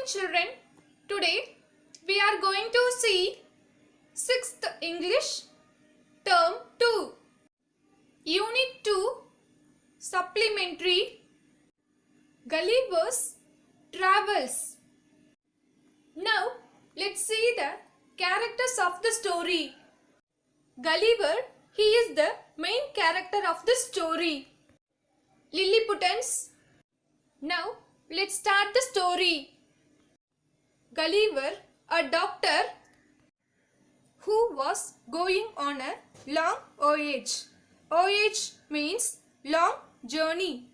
morning children. Today we are going to see 6th English Term 2 Unit 2 Supplementary Gulliver's Travels. Now let's see the characters of the story. Gulliver, he is the main character of the story. Lilliputans. Now let's start the story. Gulliver, a doctor who was going on a long voyage. Voyage means long journey.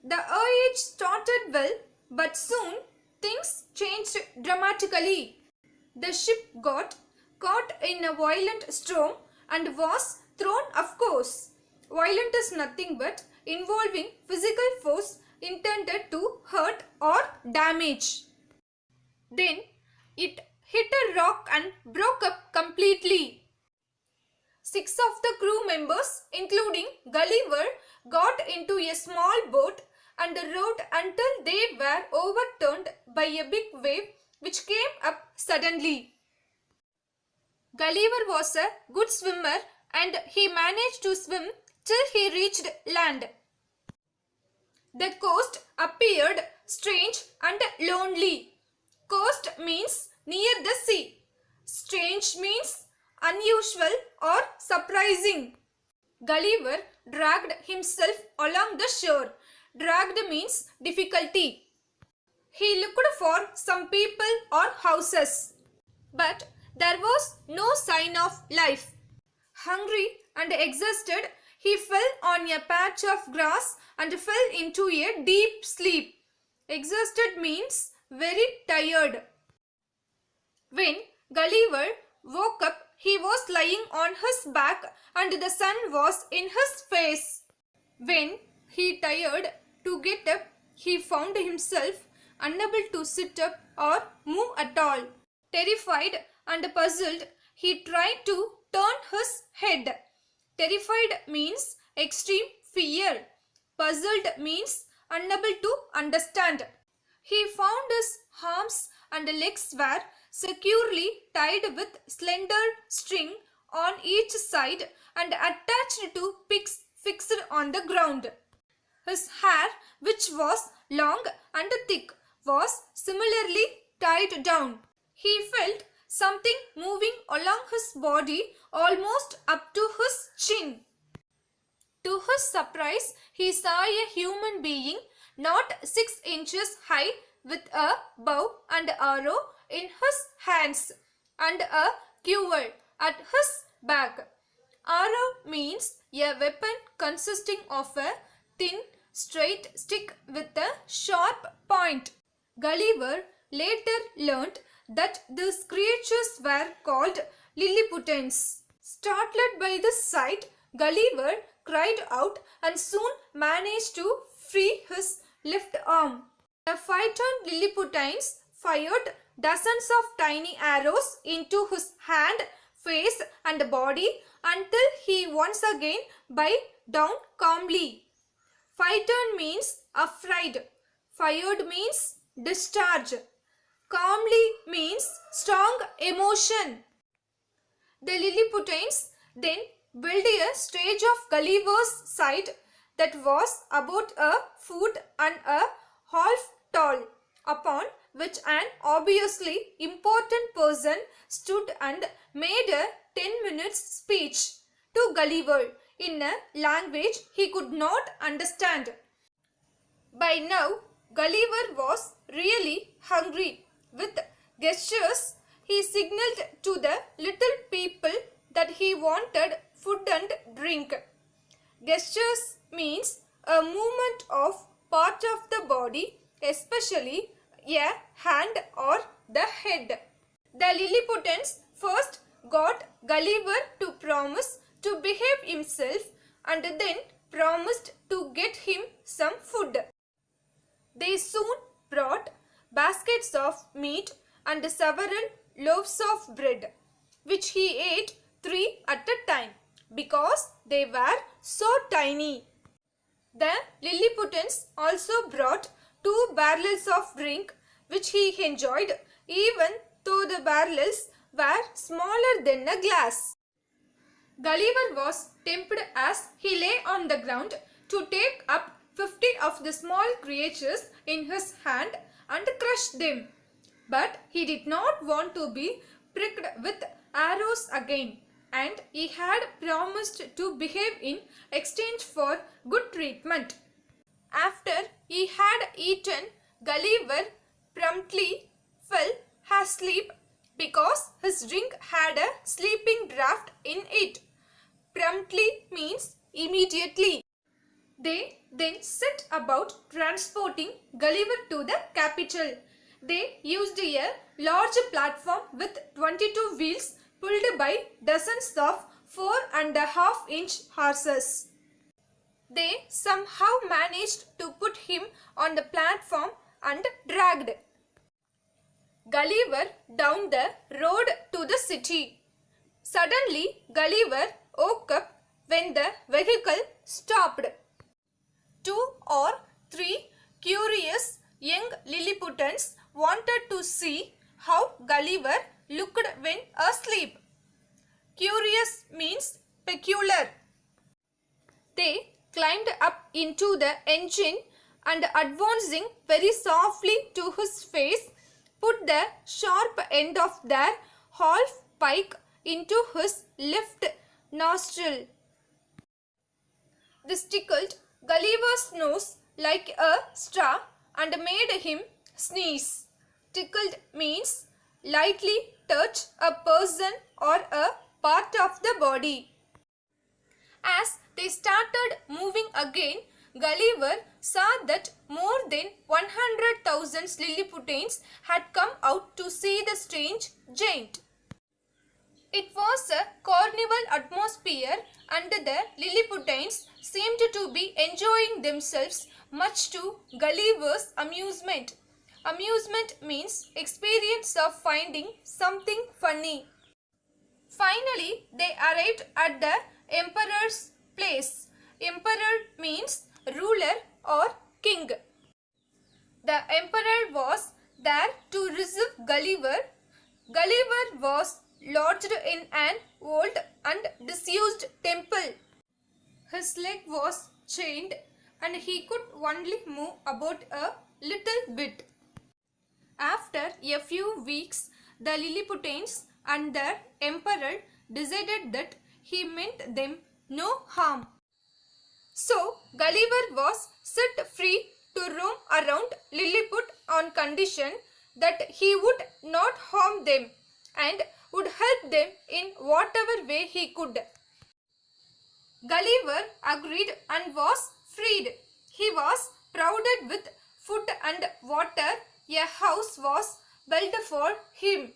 The voyage started well, but soon things changed dramatically. The ship got caught in a violent storm and was thrown off course. Violent is nothing but involving physical force intended to hurt or damage. Then it hit a rock and broke up completely. 6 of the crew members, including Gulliver, got into a small boat and rowed until they were overturned by a big wave which came up suddenly. Gulliver was a good swimmer and he managed to swim till he reached land. The coast appeared strange and lonely. Coast means near the sea. Strange means unusual or surprising. Gulliver dragged himself along the shore. Dragged means difficulty. He looked for some people or houses, but there was no sign of life. Hungry and exhausted, he fell on a patch of grass and fell into a deep sleep. Exhausted means very tired. When Gulliver woke up, he was lying on his back and the sun was in his face. When he tired to get up, he found himself unable to sit up or move at all. Terrified and puzzled, he tried to turn his head. Terrified means extreme fear. Puzzled means unable to understand. He found his arms and legs were securely tied with slender string on each side and attached to picks fixed on the ground. His hair, which was long and thick, was similarly tied down. He felt something moving along his body almost up to his chin. To his surprise, he saw a human being not 6 inches high with a bow and arrow in his hands and a quiver at his back. Arrow means a weapon consisting of a thin, straight stick with a sharp point. Gulliver later learnt that these creatures were called Lilliputans. Startled by this sight, Gulliver cried out and soon managed to free his left arm. The frightened Lilliputans fired dozens of tiny arrows into his hand, face and body until he once again bowed down calmly. Frightened means afraid. Fired means discharge. Calmly means strong emotion. The Lilliputans then built a stage of Gulliver's side that was about a foot and a half tall, upon which an obviously important person stood and made a 10-minute speech to Gulliver in a language he could not understand. By now, Gulliver was really hungry. With gestures, he signaled to the little people that he wanted food and drink. Gestures means a movement of part of the body, especially a hand or the head. The Lilliputans first got Gulliver to promise to behave himself and then promised to get him some food. They soon brought baskets of meat and several loaves of bread, which he ate 3 at a time because they were so tiny. The Lilliputans also brought 2 barrels of drink, which he enjoyed even though the barrels were smaller than a glass. Gulliver was tempted as he lay on the ground to take up 50 of the small creatures in his hand and crush them. But he did not want to be pricked with arrows again, and he had promised to behave in exchange for good treatment. After he had eaten, Gulliver promptly fell asleep because his drink had a sleeping draught in it. Promptly means immediately. They then set about transporting Gulliver to the capital. They used a large platform with 22 wheels pulled by dozens of 4.5-inch horses. They somehow managed to put him on the platform and dragged Gulliver down the road to the city. Suddenly, Gulliver woke up when the vehicle stopped. 2 or 3 curious young Lilliputians wanted to see how Gulliver looked when asleep. Curious means peculiar. They climbed up into the engine and, advancing very softly to his face, put the sharp end of their half pike into his left nostril. This tickled Gulliver's nose like a straw and made him sneeze. Tickled means lightly touch a person or a part of the body. As they started moving again, Gulliver saw that more than 100,000 Lilliputians had come out to see the strange giant. It was a carnival atmosphere and the Lilliputians seemed to be enjoying themselves, much to Gulliver's amusement. Amusement means experience of finding something funny. Finally, they arrived at the emperor's place. Emperor means ruler or king. The emperor was there to receive Gulliver. Gulliver was lodged in an old and disused temple. His leg was chained and he could only move about a little bit. After a few weeks, the Lilliputians and the emperor decided that he meant them no harm. So Gulliver was set free to roam around Lilliput on condition that he would not harm them and would help them in whatever way he could. Gulliver agreed and was freed. He was provided with food and water. A house was built for him.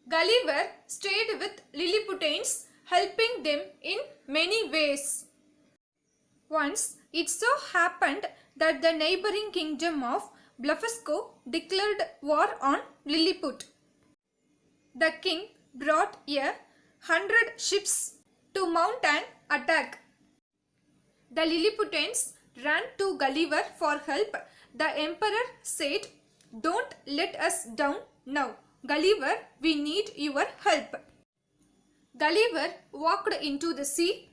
Gulliver stayed with Lilliputians, helping them in many ways. Once it so happened that the neighboring kingdom of Blefuscu declared war on Lilliput. The king brought 100 ships to mount an attack. The Lilliputians ran to Gulliver for help. The emperor said, "Don't let us down now. Gulliver, we need your help." Gulliver walked into the sea.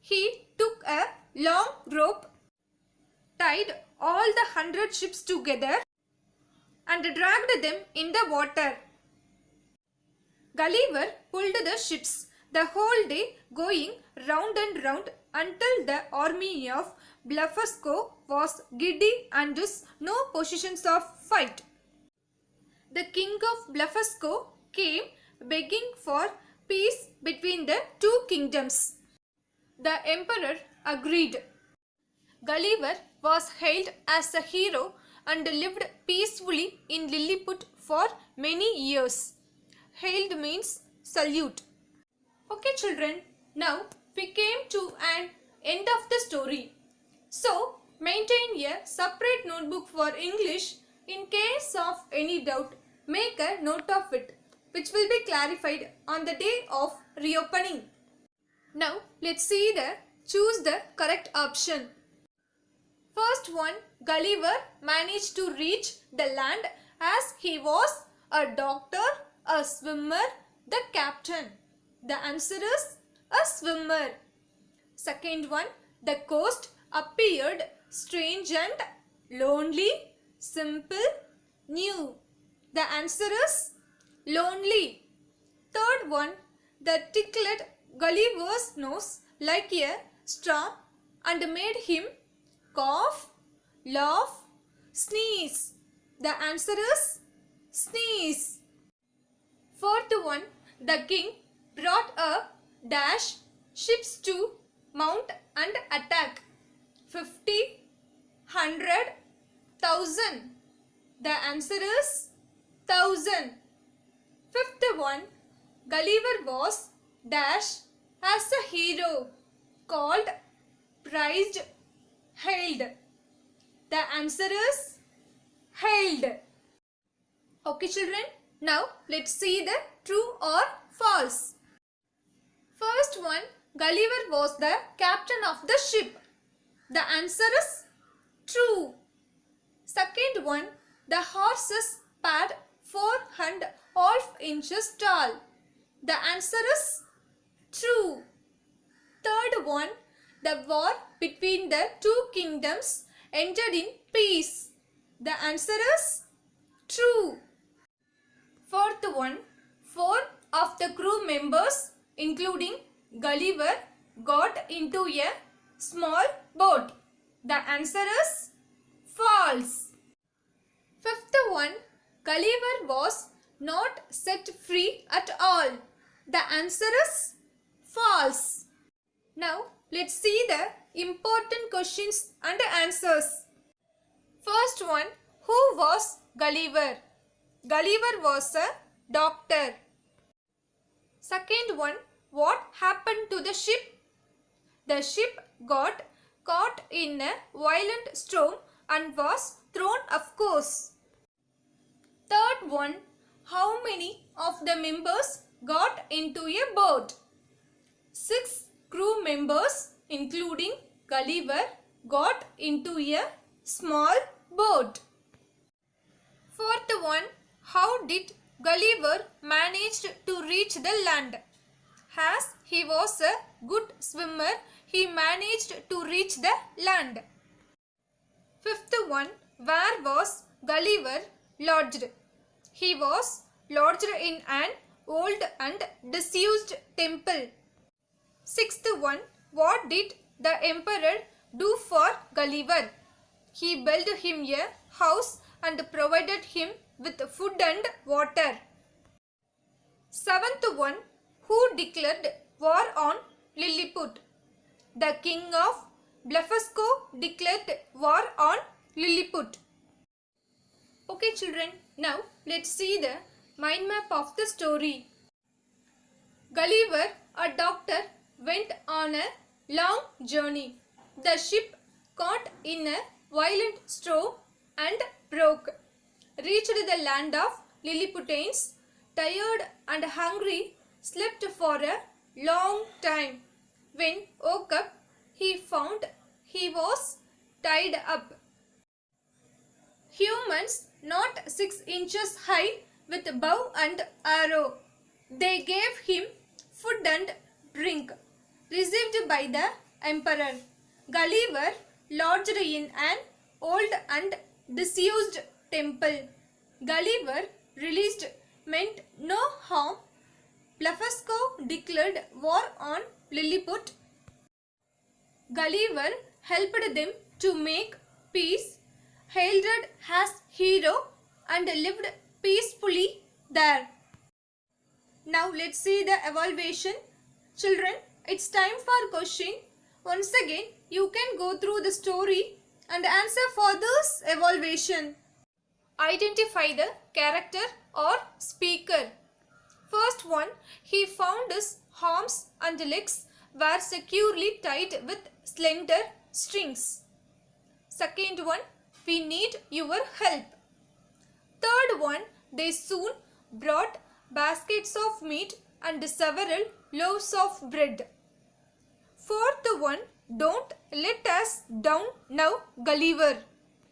He took a long rope, tied all the 100 ships together and dragged them in the water. Gulliver pulled the ships the whole day, going round and round until the army of Blefuscu was giddy and was no positions of fight. The king of Blefuscu came begging for peace between the two kingdoms. The emperor agreed. Gulliver was hailed as a hero and lived peacefully in Lilliput for many years. Hailed means salute. Okay children, now we came to an end of the story. So maintain a separate notebook for English. In case of any doubt, make a note of it, which will be clarified on the day of reopening. Now let's see choose the correct option. First one, Gulliver managed to reach the land as he was a doctor, a swimmer, the captain. The answer is a swimmer. Second one, the coast appeared strange and lonely, simple, new. The answer is lonely. Third one, the tickled Gulliver's nose like a straw and made him cough, laugh, sneeze. The answer is sneeze. Fourth one, the king brought a dash ships to mount and attack. 50, 100, 1,000. The answer is 1,000. Fifth one, Gulliver was dash as a hero, called, prized, hailed. The answer is hailed. Okay children, now let's see the true or false. First one, Gulliver was the captain of the ship. The answer is true. Second one, the horses pad 4.5 inches tall. The answer is true. Third one, the war between the two kingdoms ended in peace. The answer is true. Fourth one, 4 of the crew members, including Gulliver, got into a small boat. The answer is false. Fifth one, Gulliver was not set free at all. The answer is false. Now let's see the important questions and answers. First one, who was Gulliver? Gulliver was a doctor. Second one, what happened to the ship? The ship got caught in a violent storm and was thrown off course. Third one, how many of the members got into a boat? 6 crew members, including Gulliver, got into a small boat. Fourth one, how did Gulliver manage to reach the land? As he was a good swimmer, he managed to reach the land. Fifth one, where was Gulliver lodged? He was lodged in an old and disused temple. Sixth one, what did the emperor do for Gulliver? He built him a house and provided him with food and water. Seventh one, who declared war on Lilliput? The king of Blefuscu declared war on Lilliput. Okay children, now let's see the mind map of the story. Gulliver, a doctor, went on a long journey. The ship caught in a violent storm and broke. Reached the land of Lilliputians, tired and hungry, slept for a long time. When woke up, he found he was tied up. Humans not 6 inches high with bow and arrow. They gave him food and drink, received by the emperor. Gulliver lodged in an old and disused temple. Gulliver released meant no harm. Blefuscu declared war on Lilliput. Gulliver helped them to make peace, hailed as hero, and lived peacefully there. Now let's see the evaluation. Children, it's time for question. Once again, you can go through the story and answer for this evaluation. Identify the character or speaker. First one, he found his arms and legs were securely tied with slender strings. Second one, we need your help. Third one, they soon brought baskets of meat and several loaves of bread. Fourth one, Don't let us down now, Gulliver.